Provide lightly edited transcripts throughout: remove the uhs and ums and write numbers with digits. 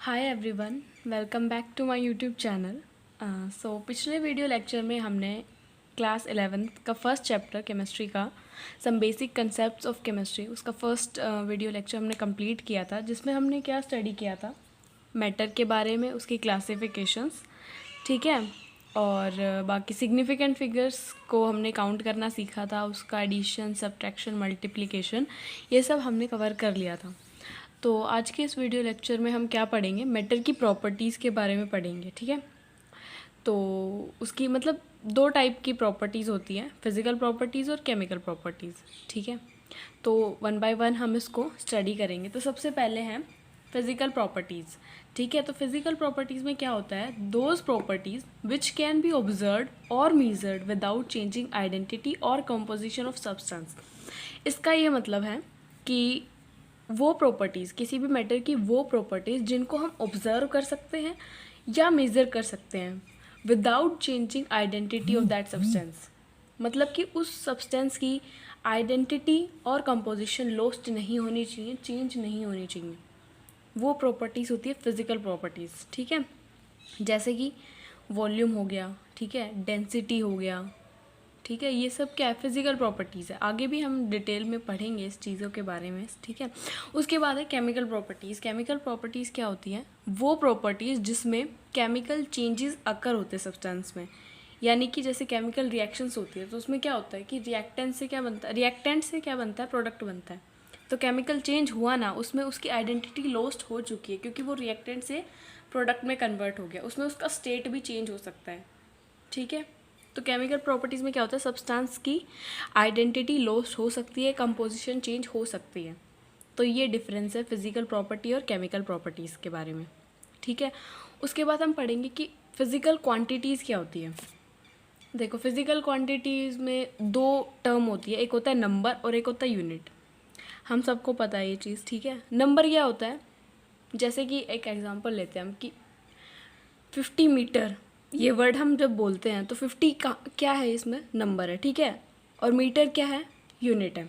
Hi everyone, welcome back to my YouTube channel. पिछले video lecture में हमने class 11th का फर्स्ट चैप्टर केमिस्ट्री का some basic concepts of chemistry उसका first video lecture हमने complete किया था, जिसमें हमने क्या स्टडी किया था, मैटर के बारे में, उसकी क्लासिफिकेशंस, ठीक है, और बाकी सिग्निफिकेंट फिगर्स को हमने काउंट करना सीखा था, उसका एडिशन, सब्ट्रैक्शन, मल्टीप्लिकेशन, ये सब हमने कवर कर लिया था। तो आज के इस वीडियो लेक्चर में हम क्या पढ़ेंगे, मैटर की प्रॉपर्टीज़ के बारे में पढ़ेंगे, ठीक है। तो उसकी मतलब दो टाइप की प्रॉपर्टीज़ होती हैं, फिज़िकल प्रॉपर्टीज़ और केमिकल प्रॉपर्टीज़, ठीक है। तो वन बाय वन हम इसको स्टडी करेंगे। तो सबसे पहले हैं फिज़िकल प्रॉपर्टीज़, ठीक है। तो फिज़िकल प्रॉपर्टीज़ में क्या होता है, those properties which can B observed और मेजर्ड विदाउट चेंजिंग आइडेंटिटी और कंपोजिशन ऑफ सब्सटेंस। इसका ये मतलब है कि वो प्रॉपर्टीज़, किसी भी मैटर की वो प्रॉपर्टीज़ जिनको हम ऑब्ज़र्व कर सकते हैं या मेज़र कर सकते हैं without changing identity of that substance. मतलब कि उस सब्सटेंस की आइडेंटिटी और कंपोजिशन लॉस्ट नहीं होनी चाहिए, चेंज नहीं होनी चाहिए, वो प्रॉपर्टीज़ होती है फिज़िकल प्रॉपर्टीज़, ठीक है। जैसे कि वॉल्यूम हो गया, ठीक है, डेंसिटी हो गया, ठीक है, ये सब क्या है, फिज़िकल प्रॉपर्टीज़ है। आगे भी हम डिटेल में पढ़ेंगे इस चीज़ों के बारे में, ठीक है। उसके बाद है केमिकल प्रॉपर्टीज़। केमिकल प्रॉपर्टीज़ क्या होती हैं, वो प्रॉपर्टीज़ जिसमें केमिकल चेंजेस अकर होते हैं सब्सटेंस में, यानी कि जैसे केमिकल रिएक्शंस होती है तो उसमें क्या होता है कि रिएक्टेंट से क्या बनता है, रिएक्टेंट से क्या बनता है, प्रोडक्ट बनता है। तो केमिकल चेंज हुआ ना, उसमें उसकी आइडेंटिटी लॉस्ट हो चुकी है, क्योंकि वो रिएक्टेंट से प्रोडक्ट में कन्वर्ट हो गया, उसमें उसका स्टेट भी चेंज हो सकता है, ठीक है। तो केमिकल प्रॉपर्टीज़ में क्या होता है, सब्सटेंस की आइडेंटिटी लॉस्ट हो सकती है, कंपोजिशन चेंज हो सकती है। तो ये डिफरेंस है फिज़िकल प्रॉपर्टी और केमिकल प्रॉपर्टीज़ के बारे में, ठीक है। उसके बाद हम पढ़ेंगे कि फ़िज़िकल क्वांटिटीज़ क्या होती है। देखो, फिज़िकल क्वांटिटीज़ में दो टर्म होती है, एक होता है नंबर और एक होता है यूनिट। हम सबको पता है ये चीज़, ठीक है। नंबर क्या होता है, जैसे कि एक एग्जांपल लेते हैं हम कि 50 मीटर, ये वर्ड हम जब बोलते हैं तो 50 का क्या है, इसमें नंबर है, ठीक है, और मीटर क्या है, यूनिट है।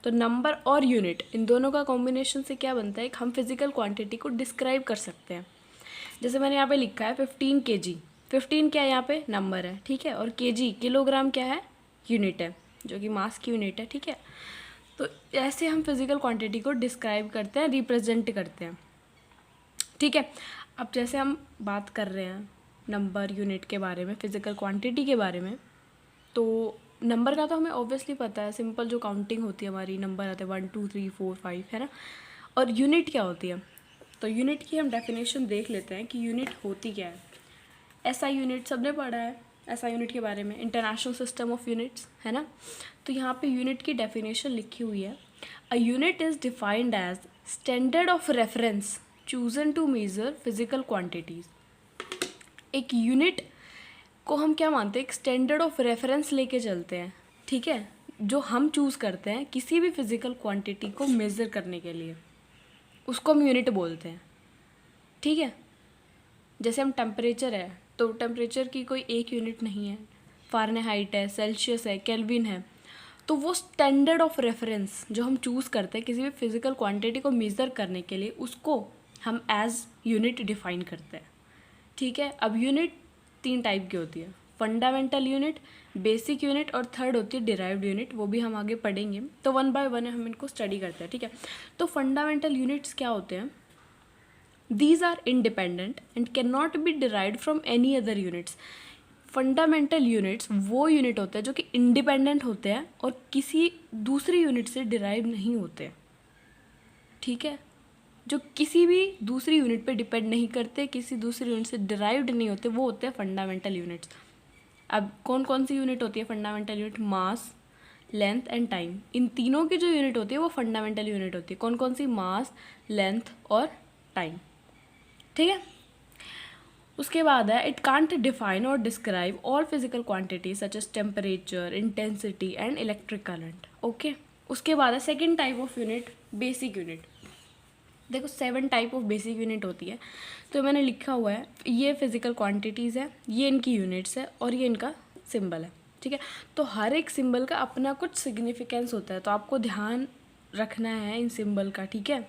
तो नंबर और यूनिट, इन दोनों का कॉम्बिनेशन से क्या बनता है, हम फिज़िकल क्वांटिटी को डिस्क्राइब कर सकते हैं। जैसे मैंने यहाँ पे लिखा है 15 kg, 15 क्या है, यहाँ पे नंबर है, ठीक है, और kg किलोग्राम क्या है, यूनिट है, जो कि मास की यूनिट है, ठीक है। तो ऐसे हम फिज़िकल क्वांटिटी को डिस्क्राइब करते हैं, रिप्रेजेंट करते हैं, ठीक है। अब जैसे हम बात कर रहे हैं नंबर, यूनिट के बारे में, फिज़िकल क्वांटिटी के बारे में, तो नंबर का तो हमें ऑब्वियसली पता है, सिंपल जो काउंटिंग होती है हमारी, नंबर आते हैं 1 2 3 4 5, है ना। और यूनिट क्या होती है, तो यूनिट की हम डेफिनेशन देख लेते हैं कि यूनिट होती क्या है। ऐसा यूनिट सबने पढ़ा है, ऐसा यूनिट के बारे में, इंटरनेशनल सिस्टम ऑफ यूनिट्स, है ना। तो यहाँ पे यूनिट की डेफिनेशन लिखी हुई है, a unit is defined as standard of reference chosen to measure physical quantities. एक यूनिट को हम क्या मानते हैं, एक स्टैंडर्ड ऑफ रेफरेंस लेके चलते हैं, ठीक है, जो हम चूज़ करते हैं किसी भी फिजिकल क्वांटिटी को मेज़र करने के लिए, उसको हम यूनिट बोलते हैं, ठीक है। जैसे हम टेम्परेचर है, तो टेम्परेचर की कोई एक यूनिट नहीं है, फ़ारेनहाइट है, सेल्सियस है, केल्विन है। तो वो स्टैंडर्ड ऑफ रेफरेंस जो हम चूज़ करते हैं किसी भी फिजिकल क्वांटिटी को मेज़र करने के लिए, उसको हम एज यूनिट डिफाइन करते हैं, ठीक है। अब यूनिट तीन टाइप की होती है, फंडामेंटल यूनिट, बेसिक यूनिट और थर्ड होती है डिराइव्ड यूनिट, वो भी हम आगे पढ़ेंगे। तो वन बाय वन हम इनको स्टडी करते हैं, ठीक है। तो फंडामेंटल यूनिट्स क्या होते हैं, these are independent and can not be derived from any other units. Fundamental units वो यूनिट होते हैं जो कि इंडिपेंडेंट होते हैं और किसी दूसरी यूनिट से डिराइव नहीं होते, ठीक है, जो किसी भी दूसरी यूनिट पे डिपेंड नहीं करते, किसी दूसरी यूनिट से डिराइव्ड नहीं होते, वो होते हैं फंडामेंटल यूनिट्स। अब कौन कौन सी यूनिट होती है fundamental unit, mass, length and time, इन तीनों की जो यूनिट होती है वो फंडामेंटल यूनिट होती है। कौन कौन सी, मास, लेंथ और टाइम, ठीक है। उसके बाद है, इट कांट डिफाइन और describe all physical quantities such as temperature, intensity and electric current, okay. उसके बाद है second type of unit, basic unit. देखो 7 टाइप ऑफ बेसिक यूनिट होती है, तो मैंने लिखा हुआ है, ये फिजिकल क्वांटिटीज़ है, ये इनकी यूनिट्स है और ये इनका सिंबल है, ठीक है। तो हर एक सिंबल का अपना कुछ सिग्निफिकेंस होता है, तो आपको ध्यान रखना है इन सिंबल का, ठीक है,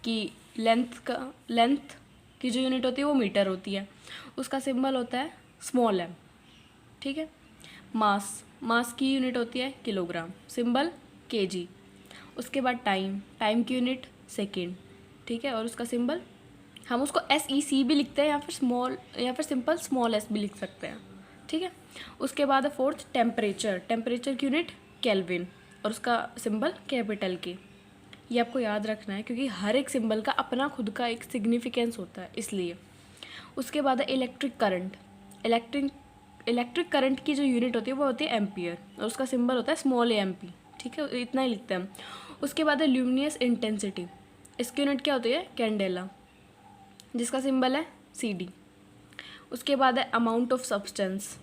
कि लेंथ की जो यूनिट होती है वो मीटर होती है, उसका सिंबल होता है स्मॉल m, ठीक है। मास की यूनिट होती है किलोग्राम, सिंबल kg। उसके बाद टाइम की यूनिट सेकेंड, ठीक है, और उसका सिंबल हम उसको SEC भी लिखते हैं या फिर सिंपल स्मॉल s भी लिख सकते हैं, ठीक है। उसके बाद है फोर्थ टेम्परेचर की यूनिट केल्विन और उसका सिंबल कैपिटल K। ये आपको याद रखना है क्योंकि हर एक सिंबल का अपना खुद का एक सिग्निफिकेंस होता है, इसलिए। उसके बाद है इलेक्ट्रिक करंट की जो यूनिट होती है वो होती है एम्पियर और उसका सिंबल होता है स्मॉल AMP, ठीक है, इतना ही लिखते हैं हम। उसके बाद है ल्यूमिनस इंटेंसिटी, इसकी यूनिट क्या होती है कैंडेला, जिसका सिंबल है CD। उसके बाद है अमाउंट ऑफ सब्सटेंस,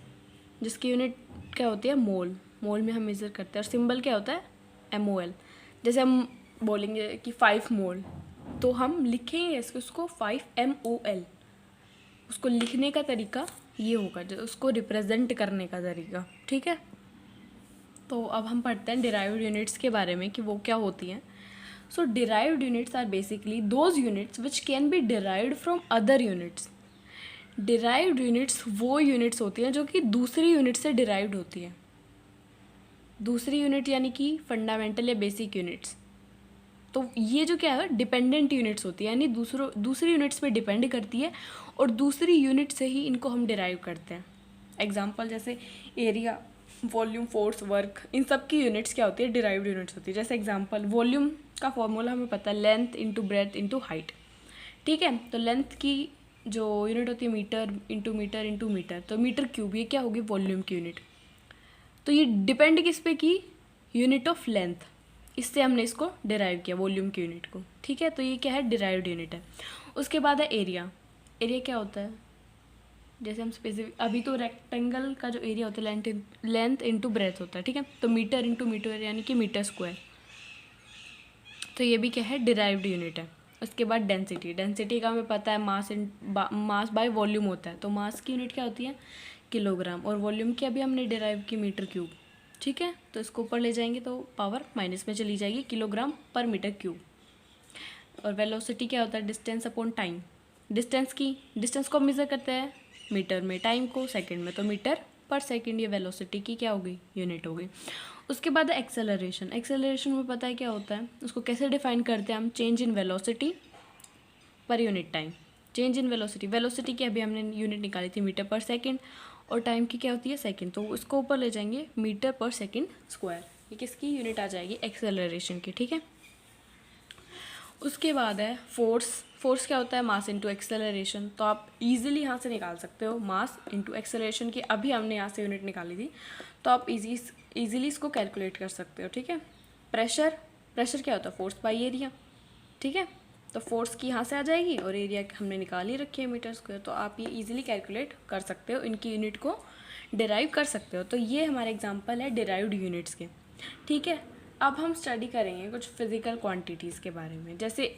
जिसकी यूनिट क्या होती है मोल में हम मेज़र करते हैं और सिंबल क्या होता है MOL। जैसे हम बोलेंगे कि 5 मोल तो हम लिखेंगे उसको 5 MOL, उसको लिखने का तरीका ये होगा, जो उसको रिप्रेजेंट करने का तरीका, ठीक है। तो अब हम पढ़ते हैं डिराइव्ड यूनिट्स के बारे में कि वो क्या होती हैं। So derived units are basically those units which can be derived from other units. Derived units वो यूनिट्स होती हैं जो कि दूसरी यूनिट से डिराइव्ड होती हैं। दूसरी यूनिट यानी कि फंडामेंटल या बेसिक यूनिट्स। तो ये जो क्या है डिपेंडेंट यूनिट्स होती है, यानी दूसरी यूनिट्स पे डिपेंड करती है और दूसरी यूनिट से ही इनको हम डिराइव करते हैं। एग्जांपल जैसे एरिया, वॉल्यूम, फोर्स, वर्क, इन सब की यूनिट्स क्या होती है डिराइव्ड यूनिट्स होती है। जैसे एग्जांपल वॉल्यूम का फॉर्मूला हमें पता है length into breadth into height, ठीक है। तो लेंथ की जो यूनिट होती है metre into metre into metre, तो मीटर क्यूब, ये क्या होगी वॉल्यूम की यूनिट। तो ये डिपेंड किस पे की यूनिट ऑफ लेंथ, इससे हमने इसको डिराइव किया वॉल्यूम की यूनिट को, ठीक है। तो ये क्या है डिराइव्ड यूनिट है। उसके बाद है एरिया क्या होता है, जैसे हम स्पेसिफिक अभी तो रेक्टेंगल का जो एरिया होता है लेंथ इंटू ब्रेथ होता है, ठीक है। तो मीटर इंटू मीटर यानी कि मीटर स्क्वायर, तो ये भी क्या है डिराइव्ड यूनिट है। उसके बाद डेंसिटी का हमें पता है मास बाय वॉल्यूम होता है, तो मास की यूनिट क्या होती है किलोग्राम और वॉल्यूम की अभी हमने डिराइव की मीटर क्यूब, ठीक है। तो इसको ऊपर ले जाएंगे तो पावर माइनस में चली जाएगी, किलोग्राम पर मीटर क्यूब। और वेलोसिटी क्या होता है डिस्टेंस अपॉन टाइम, डिस्टेंस को मेज़र करते हैं मीटर में, टाइम को सेकंड में, तो मीटर पर सेकंड ये वेलोसिटी की क्या हो गई यूनिट हो गई। उसके बाद है एक्सेलरेशन में पता है क्या होता है, उसको कैसे डिफाइन करते हैं हम, change in velocity per unit time. Change in velocity की अभी हमने यूनिट निकाली थी मीटर पर सेकंड और टाइम की क्या होती है सेकंड, तो उसको ऊपर ले जाएंगे मीटर पर सेकंड स्क्वायर, ये किसकी यूनिट आ जाएगी एक्सेलरेशन की, ठीक है। उसके बाद है फोर्स क्या होता है मास इंटू एक्सेलरेशन, तो आप इजीली यहाँ से निकाल सकते हो मास इंटू एक्सेलरेशन की, अभी हमने यहाँ से यूनिट निकाली थी, तो आप इजीली इसको कैलकुलेट कर सकते हो, ठीक है। प्रेशर क्या होता है फोर्स बाई एरिया, ठीक है। तो फोर्स की यहाँ से आ जाएगी और एरिया हमने निकाल ही रखी है मीटर स्क्वायर, तो आप ये इजीली कैलकुलेट कर सकते हो, इनकी यूनिट को डिराइव कर सकते हो। तो ये हमारे एग्जांपल है डिराइव्ड यूनिट्स के, ठीक है। अब हम स्टडी करेंगे कुछ फिजिकल क्वांटिटीज़ के बारे में, जैसे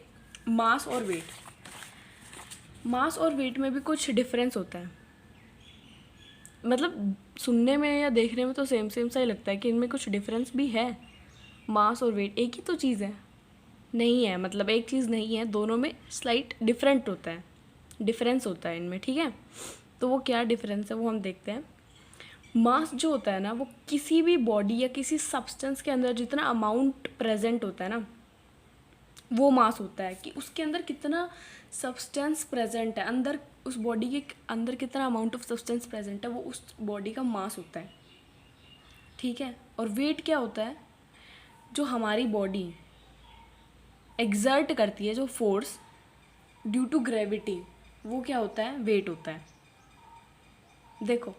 मास और वेट में भी कुछ डिफरेंस होता है, मतलब सुनने में या देखने में तो सेम सा ही लगता है कि इनमें कुछ डिफरेंस भी है। मास और वेट एक ही तो चीज़ है, नहीं है, मतलब एक चीज़ नहीं है, दोनों में स्लाइट डिफरेंस होता है इनमें, ठीक है। तो वो क्या डिफरेंस है वो हम देखते हैं। मास जो होता है ना वो किसी भी बॉडी या किसी सब्सटेंस के अंदर जितना अमाउंट प्रेजेंट होता है ना वो मास होता है, कि उसके अंदर कितना सब्सटेंस प्रेजेंट है, अंदर उस बॉडी के अंदर कितना अमाउंट ऑफ सब्सटेंस प्रेजेंट है वो उस बॉडी का मास होता है, ठीक है। और वेट क्या होता है, जो हमारी बॉडी एक्सर्ट करती है जो फोर्स ड्यू टू ग्रेविटी, वो क्या होता है वेट होता है। देखो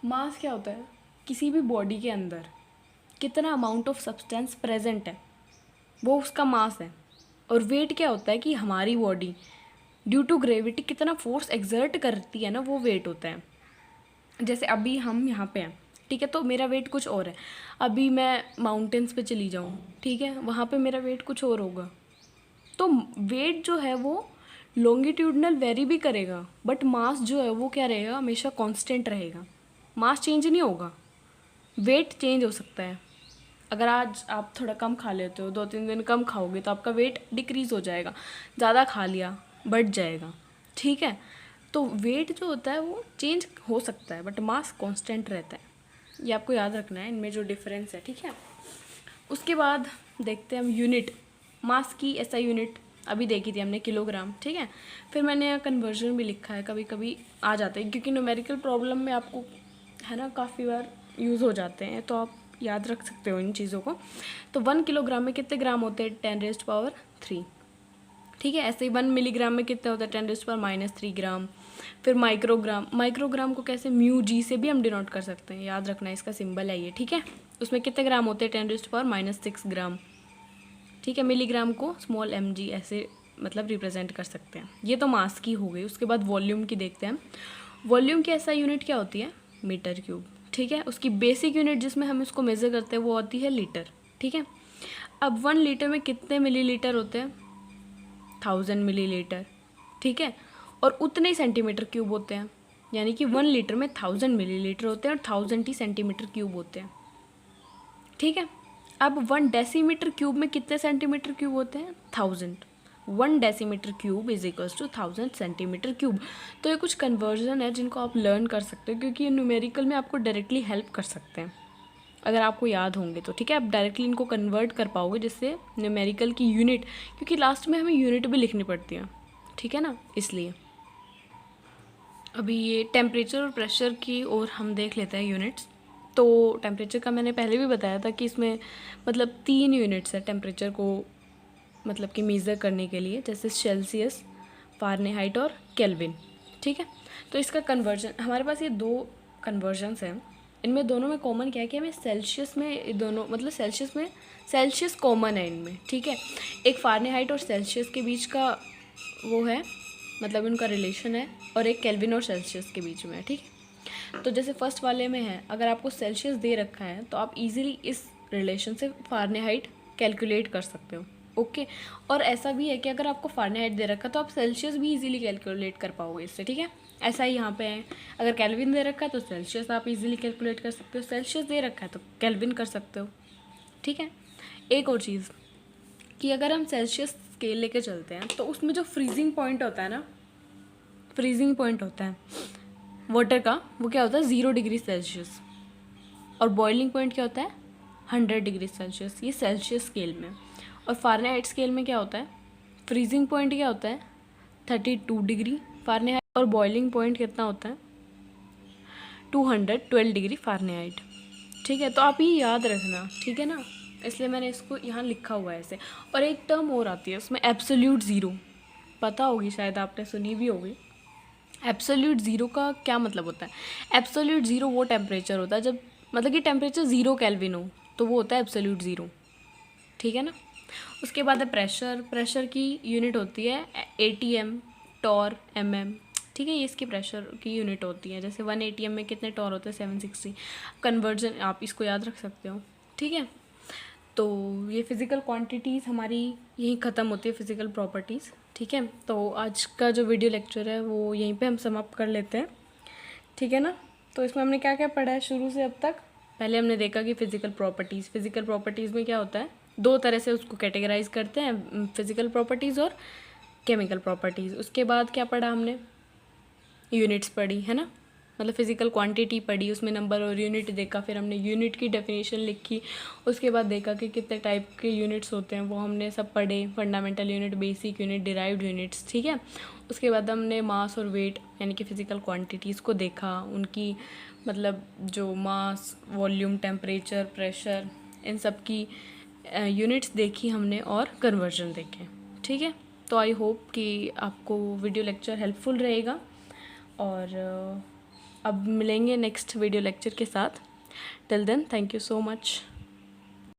मास क्या होता है, किसी भी बॉडी के अंदर कितना अमाउंट ऑफ सब्सटेंस प्रेजेंट है वो उसका मास है, और वेट क्या होता है कि हमारी बॉडी ड्यू टू ग्रेविटी कितना फोर्स एक्सर्ट करती है ना वो वेट होता है। जैसे अभी हम यहाँ पे हैं, ठीक है, तो मेरा वेट कुछ और है, अभी मैं माउंटेन्स पे चली जाऊँ, ठीक है, वहाँ पे मेरा वेट कुछ और होगा, तो वेट जो है वो लॉन्गिट्यूडनल वेरी भी करेगा, बट मास जो है वो क्या रहेगा हमेशा कांस्टेंट रहेगा, मास चेंज नहीं होगा, वेट चेंज हो सकता है। अगर आज आप थोड़ा कम खा लेते हो, 2-3 दिन कम खाओगे तो आपका वेट डिक्रीज़ हो जाएगा, ज़्यादा खा लिया बढ़ जाएगा, ठीक है। तो वेट जो होता है वो चेंज हो सकता है बट मास कांस्टेंट रहता है, ये आपको याद रखना है, इनमें जो डिफरेंस है, ठीक है। उसके बाद देखते हैं हम यूनिट, मास की ऐसा यूनिट अभी देखी थी हमने किलोग्राम, ठीक है। फिर मैंने कन्वर्जन भी लिखा है, कभी कभी आ जाते हैं क्योंकि न्यूमेरिकल प्रॉब्लम में आपको है ना काफ़ी बार यूज़ हो जाते हैं, तो आप याद रख सकते हो इन चीज़ों को। तो 1 किलोग्राम में कितने ग्राम होते हैं, 10⁻3, ठीक है। ऐसे ही 1 मिलीग्राम में कितने होते हैं, 10⁻³ ग्राम। फिर माइक्रोग्राम, माइक्रोग्राम को कैसे म्यू जी से भी हम डिनोट कर सकते हैं, याद रखना है, इसका सिंबल है ये, ठीक है। उसमें कितने ग्राम होते हैं, 10⁻6 ग्राम, ठीक है। मिलीग्राम को स्मॉल mg ऐसे मतलब रिप्रेजेंट कर सकते हैं। ये तो मास की हो गई। उसके बाद वॉल्यूम की देखते हैं। वॉल्यूम की ऐसा यूनिट क्या होती है, मीटर क्यूब, ठीक है। उसकी बेसिक यूनिट जिसमें हम इसको मेज़र करते हैं वो होती है लीटर, ठीक है। अब 1 लीटर में कितने मिलीलीटर होते हैं, 1000 मिलीलीटर, ठीक है। और उतने ही सेंटीमीटर क्यूब होते हैं, यानी कि 1 लीटर में 1000 मिलीलीटर होते हैं और 1000 ही सेंटीमीटर क्यूब होते हैं, ठीक है। अब 1 डेसीमीटर क्यूब में कितने सेंटीमीटर क्यूब होते हैं, 1000। 1 decimetre cube is equals to 1000 centimetre cube. तो ये कुछ कन्वर्जन है जिनको आप लर्न कर सकते हो, क्योंकि ये न्यूमेरिकल में आपको डायरेक्टली हेल्प कर सकते हैं अगर आपको याद होंगे तो, ठीक है। आप डायरेक्टली इनको कन्वर्ट कर पाओगे, जिससे न्यूमेरिकल की यूनिट, क्योंकि लास्ट में हमें यूनिट भी लिखनी पड़ती है, ठीक है ना, इसलिए। अभी ये टेम्परेचर और प्रेशर की और हम देख लेते हैं यूनिट्स। तो टेम्परेचर का मैंने पहले भी बताया था कि इसमें मतलब 3 यूनिट्स है टेम्परेचर को मतलब कि मेज़र करने के लिए, जैसे सेल्सियस, फ़ारेनहाइट और केल्विन, ठीक है। तो इसका कन्वर्जन हमारे पास ये 2 कन्वर्जन्स हैं। इनमें दोनों में कॉमन क्या है कि हमें सेल्सियस में दोनों मतलब सेल्सियस में सेल्सियस कॉमन है इनमें, ठीक है। एक फ़ारेनहाइट और सेल्सियस के बीच का वो है, मतलब उनका रिलेशन है, और एक केल्विन और सेल्सियस के बीच में है, ठीक है। तो जैसे फर्स्ट वाले में है, अगर आपको सेल्सियस दे रखा है तो आप इजीली इस रिलेशन से फ़ारेनहाइट कैलकुलेट कर सकते हो, ओके। और ऐसा भी है कि अगर आपको फ़ारेनहाइट दे रखा है तो आप सेल्सियस भी इजीली कैलकुलेट कर पाओगे इससे, ठीक है। ऐसा ही यहाँ पे है, अगर केल्विन दे रखा है तो सेल्सियस आप इजीली कैलकुलेट कर सकते हो, सेल्सियस दे रखा है तो केल्विन कर सकते हो, ठीक है। एक और चीज़ कि अगर हम सेल्सियस स्केल लेके चलते हैं तो उसमें जो फ्रीजिंग पॉइंट होता है ना, फ्रीजिंग पॉइंट होता है वाटर का, वो क्या होता है 0 डिग्री सेल्सियस, और बॉइलिंग पॉइंट क्या होता है 100 डिग्री सेल्सियस, ये सेल्सियस स्केल में। और फ़ारेनहाइट स्केल में क्या होता है, फ्रीजिंग पॉइंट क्या होता है 32 डिग्री फ़ारेनहाइट, और बॉइलिंग पॉइंट कितना होता है 212 डिग्री फ़ारेनहाइट, ठीक है। तो आप ये याद रखना, ठीक है ना, इसलिए मैंने इसको यहाँ लिखा हुआ है ऐसे। और एक टर्म और आती है उसमें, एब्सोल्यूट ज़ीरो, पता होगी शायद, आपने सुनी भी होगी। एब्सोल्यूट ज़ीरो का क्या मतलब होता है, एब्सोल्यूट ज़ीरो वो टेम्परेचर होता है जब मतलब कि टेम्परेचर 0 केल्विन हो, तो वो होता है एब्सोल्यूट ज़ीरो, ठीक है ना। उसके बाद है प्रेशर, प्रेशर की यूनिट होती है ATM, टॉर, mm, ठीक है। ये इसकी प्रेशर की यूनिट होती है, जैसे 1 ATM में कितने टॉर होते हैं 760। कन्वर्जन आप इसको याद रख सकते हो, ठीक है। तो ये फ़िज़िकल क्वांटिटीज़ हमारी यहीं ख़त्म होती है, फ़िज़िकल प्रॉपर्टीज़, ठीक है। तो आज का जो वीडियो लेक्चर है वो यहीं पे हम समाप्त कर लेते हैं, ठीक है ना। तो इसमें हमने क्या क्या पढ़ा है शुरू से अब तक। पहले हमने देखा कि फ़िज़िकल प्रॉपर्टीज़ में क्या होता है, 2 तरह से उसको कैटेगराइज करते हैं, फ़िज़िकल प्रॉपर्टीज़ और केमिकल प्रॉपर्टीज़। उसके बाद क्या पढ़ा हमने, यूनिट्स पढ़ी है ना, मतलब फ़िज़िकल क्वांटिटी पढ़ी, उसमें नंबर और यूनिट देखा, फिर हमने यूनिट की डेफिनेशन लिखी। उसके बाद देखा कि कितने टाइप के यूनिट्स होते हैं, वो हमने सब पढ़े, fundamental unit, basic unit, derived units, ठीक है। उसके बाद हमने मास और वेट यानी कि फ़िज़िकल क्वांटिटीज़ को देखा, उनकी मतलब जो मास, वॉल्यूम, टेम्परेचर, प्रेशर, इन सब की यूनिट्स देखी हमने और कन्वर्जन देखे, ठीक है। तो आई होप कि आपको वीडियो लेक्चर हेल्पफुल रहेगा, और अब मिलेंगे नेक्स्ट वीडियो लेक्चर के साथ। Till then, thank you so much.